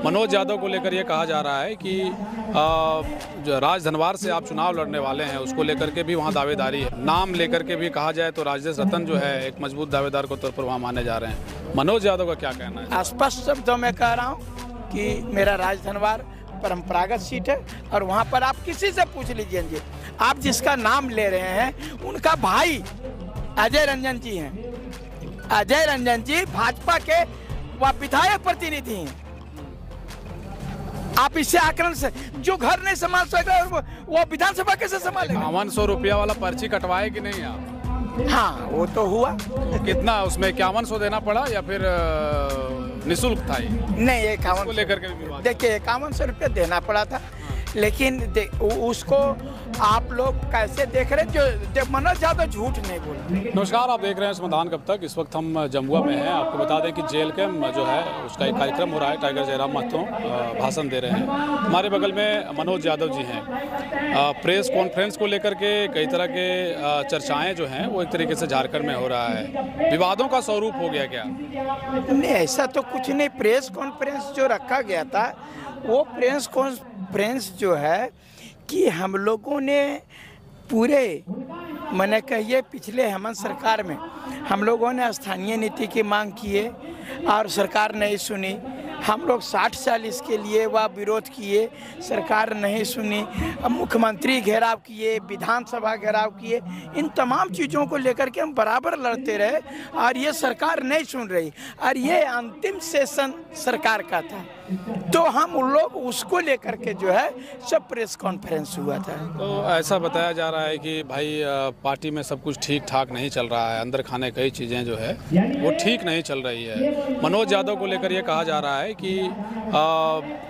मनोज यादव को लेकर ये कहा जा रहा है कि जो राजधनवार से आप चुनाव लड़ने वाले हैं उसको लेकर के भी वहाँ दावेदारी है। नाम लेकर के भी कहा जाए तो राजेश रतन जो है एक मजबूत दावेदार के तौर पर वहाँ माने जा रहे हैं। मनोज यादव का क्या कहना है? स्पष्ट शब्दों में कह रहा हूँ कि मेरा राजधनवार परंपरागत सीट है और वहाँ पर आप किसी से पूछ लीजिए, आप जिसका नाम ले रहे हैं उनका भाई अजय रंजन जी हैं। अजय रंजन जी भाजपा के वह विधायक प्रतिनिधि हैं। आप इससे आकलन से जो घर नहीं संभाल सके वो विधानसभा कैसे संभालेगा? 5100 रुपया वाला पर्ची कटवाए कि नहीं आप? हाँ, वो तो हुआ। कितना उसमें 5100 देना पड़ा या फिर निःशुल्क था? नहीं, 51 को लेकर के देखिए 5100 रुपया देना पड़ा था, लेकिन उसको आप लोग कैसे देख रहे जो मनोज यादव झूठ नहीं बोल। नमस्कार, आप देख रहे हैं समाधान कब तक। इस वक्त हम जमुआ में हैं। आपको बता दें कि जेल कैम्प जो है उसका एक कार्यक्रम हो रहा है। टाइगर जयराम महतो भाषण दे रहे हैं। हमारे बगल में मनोज यादव जी हैं। प्रेस कॉन्फ्रेंस को लेकर के कई तरह के चर्चाएं जो हैं वो एक तरीके से झारखंड में हो रहा है। विवादों का स्वरूप हो गया क्या? नहीं, ऐसा तो कुछ नहीं। प्रेस कॉन्फ्रेंस जो रखा गया था वो प्रेस कॉन्फ्रेंस जो है कि हम लोगों ने पूरे मैंने कहिए पिछले हेमंत सरकार में हम लोगों ने स्थानीय नीति की मांग की है और सरकार नहीं सुनी। हम लोग 60 साल इसके लिए वह विरोध किए, सरकार नहीं सुनी। अब मुख्यमंत्री घेराव किए, विधानसभा घेराव किए, इन तमाम चीज़ों को लेकर के हम बराबर लड़ते रहे और ये सरकार नहीं सुन रही। और ये अंतिम सेशन सरकार का था, तो हम उन लोग उसको लेकर के जो है सब प्रेस कॉन्फ्रेंस हुआ था। तो ऐसा बताया जा रहा है कि भाई पार्टी में सब कुछ ठीक ठाक नहीं चल रहा है, अंदर खाने कई चीज़ें जो है वो ठीक नहीं चल रही है। मनोज यादव को लेकर ये कहा जा रहा है कि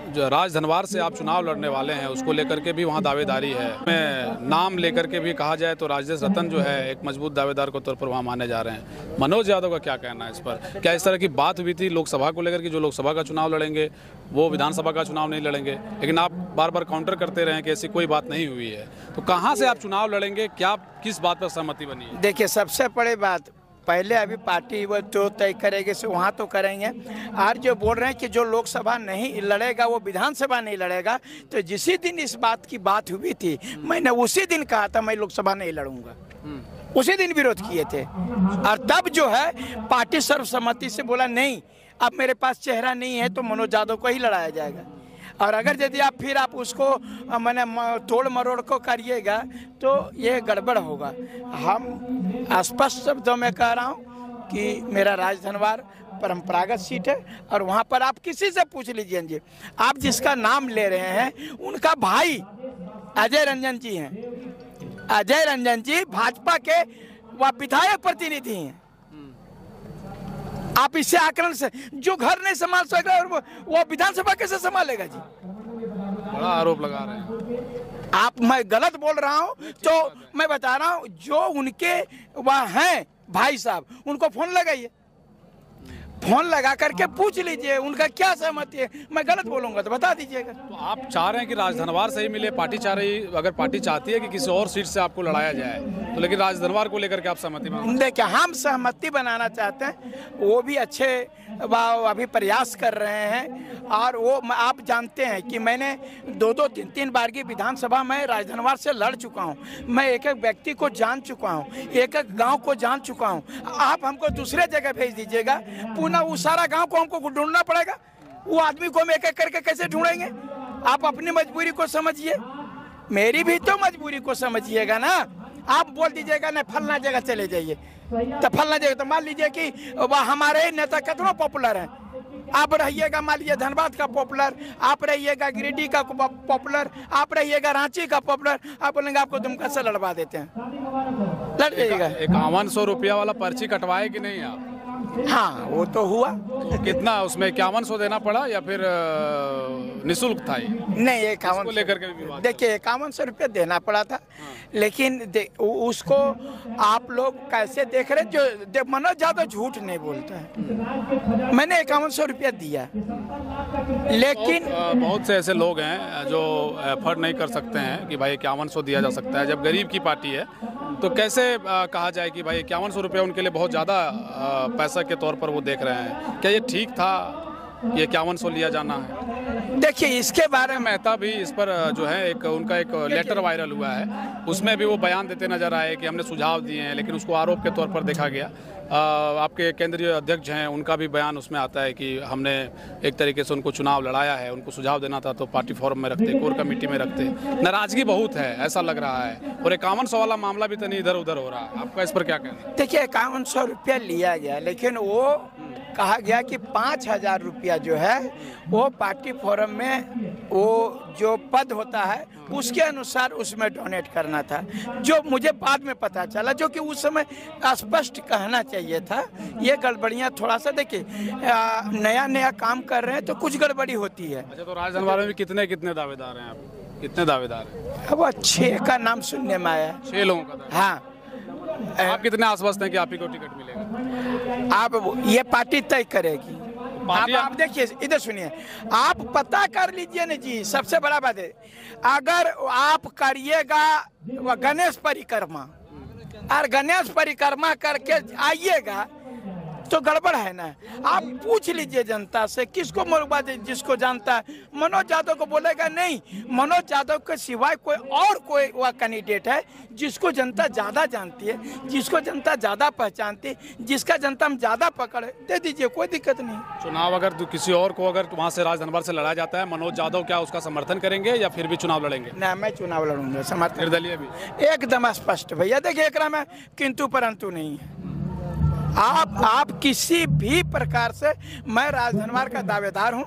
जो राजधनवार से आप चुनाव लड़ने वाले हैं उसको लेकर के भी वहाँ दावेदारी है। मैं नाम लेकर के भी कहा जाए तो राजेश रतन जो है एक मजबूत दावेदार के तौर पर वहाँ माने जा रहे हैं। मनोज यादव का क्या कहना है इस पर? क्या इस तरह की बात हुई थी लोकसभा को लेकर के? जो लोकसभा का चुनाव लड़ेंगे वो विधानसभा का चुनाव नहीं लड़ेंगे, लेकिन आप बार बार काउंटर करते रहे कि ऐसी कोई बात नहीं हुई है। तो कहाँ से आप चुनाव लड़ेंगे? क्या किस बात पर सहमति बनी है? देखिए, सबसे बड़ी बात पहले अभी पार्टी वो जो तय करेगी से वहाँ तो करेंगे। और जो बोल रहे हैं कि जो लोकसभा नहीं लड़ेगा वो विधानसभा नहीं लड़ेगा, तो जिसी दिन इस बात की बात हुई थी मैंने उसी दिन कहा था मैं लोकसभा नहीं लड़ूंगा। उसी दिन विरोध किए थे और तब जो है पार्टी सर्वसम्मति से बोला नहीं, अब मेरे पास चेहरा नहीं है तो मनोज यादव को ही लड़ाया जाएगा। और अगर यदि आप फिर आप उसको मैंने तोड़ मरोड़ को करिएगा तो ये गड़बड़ होगा। हम स्पष्ट शब्दों में कह रहा हूँ कि मेरा राजधनवार परंपरागत सीट है और वहाँ पर आप किसी से पूछ लीजिए, आप जिसका नाम ले रहे हैं उनका भाई अजय रंजन जी हैं। अजय रंजन जी भाजपा के वह विधायक प्रतिनिधि हैं। आप इससे आकलन से जो घर नहीं संभाल सके वो विधानसभा कैसे संभालेगा? जी, बड़ा आरोप लगा रहे हैं आप। मैं गलत बोल रहा हूं तो मैं बता रहा हूं, जो उनके वह हैं भाई साहब उनको फोन लगाइए, फोन लगा करके पूछ लीजिए उनका क्या सहमति है। मैं गलत बोलूंगा तो बता दीजिएगा। तो आप चाह रहे हैं कि राजधनवार से ही मिले? पार्टी चाह रही, अगर पार्टी चाहती है कि किसी और सीट से आपको लड़ाया जाए तो, लेकिन राजधनवार को लेकर के आप सहमति बनाना? देखिए, हम सहमति बनाना चाहते हैं, वो भी अच्छे अभी प्रयास कर रहे हैं। और वो आप जानते हैं कि मैंने 2-2, 3-3 बार की विधानसभा में राजधनवार से लड़ चुका हूँ। मैं एक एक व्यक्ति को जान चुका हूँ, एक एक गाँव को जान चुका हूँ। आप हमको दूसरे जगह भेज दीजिएगा, पुनः वो सारा गांव को हमको ढूंढना पड़ेगा। वो आदमी को हम एक एक करके कैसे ढूंढेंगे? आप अपनी मजबूरी को समझिए, मेरी भी तो मजबूरी को समझिएगा ना। आप बोल दीजिएगा ना फलना जगह चले जाइए, तो फलना जगह तो मान लीजिए कि वह हमारे नेता कितना पॉपुलर है। आप रहिएगा मान लीजिए धनबाद का पॉपुलर, आप रहिएगा गिरिडीह का पॉपुलर, आप रहिएगा रांची का पॉपुलर, आप बोलेंगे आपको दुमका से लड़वा देते हैं, लड़ जाइएगा। 5100 रुपया वाला पर्ची कटवाए कि नहीं आप? हाँ, वो तो हुआ। कितना उसमें 5100 देना पड़ा या फिर निःशुल्क था? नहीं, 5100 लेकर के देखिए 5100 रुपया देना पड़ा था। लेकिन उसको आप लोग कैसे देख रहे जो मनोज यादव झूठ नहीं बोलता है। मैंने 5100 रुपया दिया, लेकिन बहुत से ऐसे लोग हैं जो एफर्ट नहीं कर सकते हैं कि भाई 5100 दिया जा सकता है। जब गरीब की पार्टी है तो कैसे कहा जाए कि भाई 5100 रुपया उनके लिए बहुत ज़्यादा पैसा के तौर पर वो देख रहे हैं? क्या ये ठीक था ये 5100 लिया जाना है? देखिए इसके बारे में मेहता भी इस पर जो है एक उनका एक लेटर वायरल हुआ है, उसमें भी वो बयान देते नजर आए कि हमने सुझाव दिए हैं, लेकिन उसको आरोप के तौर पर देखा गया। आपके केंद्रीय अध्यक्ष हैं, उनका भी बयान उसमें आता है कि हमने एक तरीके से उनको चुनाव लड़ाया है, उनको सुझाव देना था तो पार्टी फोरम में रखते, कोर कमेटी में रखते। नाराजगी बहुत है ऐसा लग रहा है, और 5100 वाला मामला भी तो नहीं इधर उधर हो रहा है, आपका इस पर क्या कहना है? देखिए 5100 रुपया लिया गया, लेकिन वो कहा गया कि 5000 रुपया जो है वो पार्टी फोरम में वो जो पद होता है उसके अनुसार उसमें डोनेट करना था, जो मुझे बाद में पता चला, जो कि उस समय स्पष्ट कहना चाहिए था। ये गड़बड़ियाँ थोड़ा सा देखिए, नया नया काम कर रहे हैं तो कुछ गड़बड़ी होती है। अच्छा, तो राजधनवार में भी कितने दावेदार हैं आप? कितने दावेदार हैं? अब 6 का नाम सुनने में आया। 6 लोगों का दावा। हाँ, आप कितने आश्वस्त हैं कि आप ही को टिकट मिलेगा? आप ये पार्टी तय करेगी। आप देखिए, इधर सुनिए, आप पता कर लीजिए ना जी। सबसे बड़ा बात है, अगर आप करिएगा गणेश परिक्रमा और गणेश परिक्रमा करके आइएगा तो गड़बड़ है ना। आप पूछ लीजिए जनता से, किसको मरवा दे, जिसको जानता है। मनोज यादव को बोलेगा नहीं, मनोज यादव के सिवाय कोई वह कैंडिडेट है जिसको जनता ज्यादा जानती है, जिसको जनता ज्यादा पहचानती है, जिसका जनता हम ज्यादा पकड़ दे दीजिए, कोई दिक्कत नहीं। चुनाव अगर किसी और को अगर वहाँ से राजधनवार से लड़ा जाता है, मनोज यादव क्या उसका समर्थन करेंगे या फिर भी चुनाव लड़ेंगे? ना, मैं चुनाव लड़ूंगा, समर्थन। निर्दलीय भी एकदम स्पष्ट भैया। देखिए एकरा में किंतु परंतु नहीं है। आप किसी भी प्रकार से, मैं राजधनवार का दावेदार हूँ,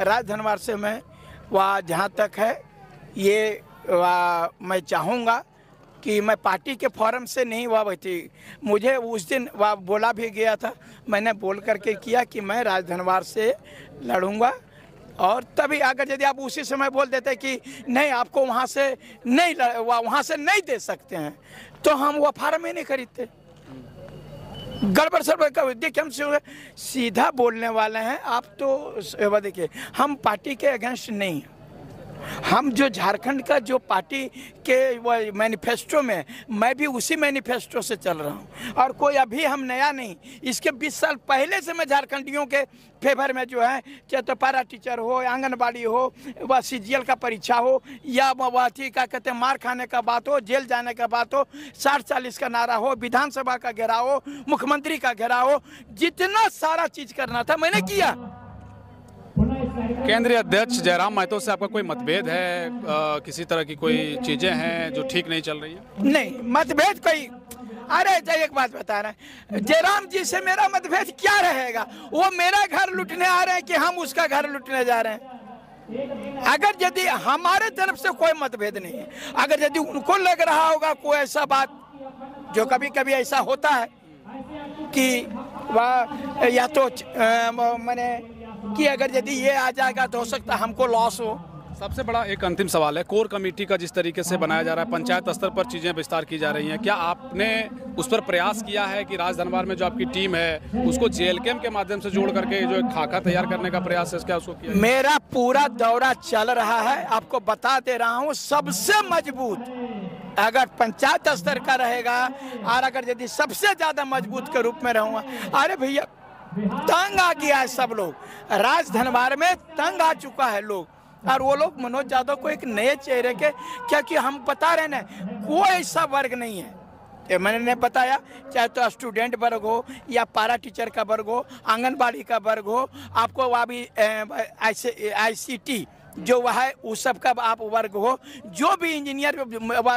राजधनवार से मैं वह जहाँ तक है ये मैं चाहूँगा कि मैं पार्टी के फॉरम से नहीं वह बैठी। मुझे उस दिन वह बोला भी गया था, मैंने बोल करके किया कि मैं राजधनवार से लड़ूंगा, और तभी अगर यदि आप उसी समय बोल देते कि नहीं आपको वहाँ से नहीं दे सकते हैं तो हम वह फार्म ही नहीं खरीदते। गड़बड़ सड़बड़ का देखिए, हम सीधा बोलने वाले हैं। आप तो देखिए, हम पार्टी के अगेंस्ट नहीं, हम जो झारखंड का जो पार्टी के मैनिफेस्टो में, मैं भी उसी मैनिफेस्टो से चल रहा हूँ, और कोई अभी हम नया नहीं। इसके 20 साल पहले से मैं झारखंडियों के फेवर में जो है, चाहे तो पारा टीचर हो, आंगनबाड़ी हो, व CGL का परीक्षा हो, या वह क्या कहते हैं मार खाने का बात हो, जेल जाने का बात हो, 60-40 का नारा हो, विधानसभा का घेराव हो, मुख्यमंत्री का घेराव हो, जितना सारा चीज करना था मैंने किया। केंद्रीय अध्यक्ष जयराम महतो से आपका कोई मतभेद है? किसी तरह की कोई चीजें हैं जो ठीक नहीं चल रही है? नहीं, मतभेद कोई, अरे एक बात बता रहे हैं, जयराम जी से मेरा मतभेद क्या रहेगा? वो मेरा घर लूटने आ रहे हैं कि हम उसका घर लूटने जा रहे हैं? अगर यदि हमारे तरफ से कोई मतभेद नहीं है, अगर यदि उनको लग रहा होगा कोई ऐसा बात, जो कभी कभी ऐसा होता है कि वह या तो मैंने कि अगर यदि ये आ जाएगा तो हो सकता है हमको लॉस हो। सबसे बड़ा एक अंतिम सवाल है, कोर कमेटी का जिस तरीके से बनाया जा रहा है, पंचायत स्तर पर चीजें विस्तार की जा रही हैं, क्या आपने उस पर प्रयास किया है कि राजधनवार में जो आपकी टीम है उसको JLKM के माध्यम से जोड़ करके जो एक खाका तैयार करने का प्रयास है, क्या उसको किया? मेरा पूरा दौरा चल रहा है, आपको बता दे रहा हूँ। सबसे मजबूत अगर पंचायत स्तर का रहेगा, और अगर यदि सबसे ज्यादा मजबूत के रूप में रहूंगा, अरे भैया तंग आ गया है सब लोग, राजधनवार में तंग आ चुका है लोग, और वो लोग मनोज यादव को एक नए चेहरे के, क्योंकि हम बता रहे ना, कोई ऐसा वर्ग नहीं है, ये मैंने बताया, चाहे तो स्टूडेंट वर्ग हो या पारा टीचर का वर्ग हो, आंगनबाड़ी का वर्ग हो, आपको वह भी ICT जो वह है उस सब का आप वर्ग हो, जो भी इंजीनियर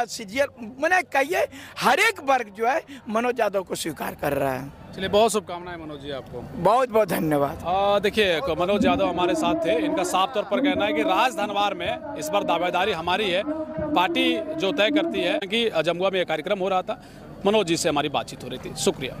CGL मैंने कहिए, हर एक वर्ग जो है मनोज यादव को स्वीकार कर रहा है। चलिए, बहुत शुभकामनाएं मनोज जी आपको। बहुत बहुत धन्यवाद। देखिए, मनोज यादव हमारे साथ थे, इनका साफ तौर पर कहना है कि राजधनवार में इस बार दावेदारी हमारी है, पार्टी जो तय करती है। कि जमुआ में यह कार्यक्रम हो रहा था, मनोज जी से हमारी बातचीत हो रही थी। शुक्रिया।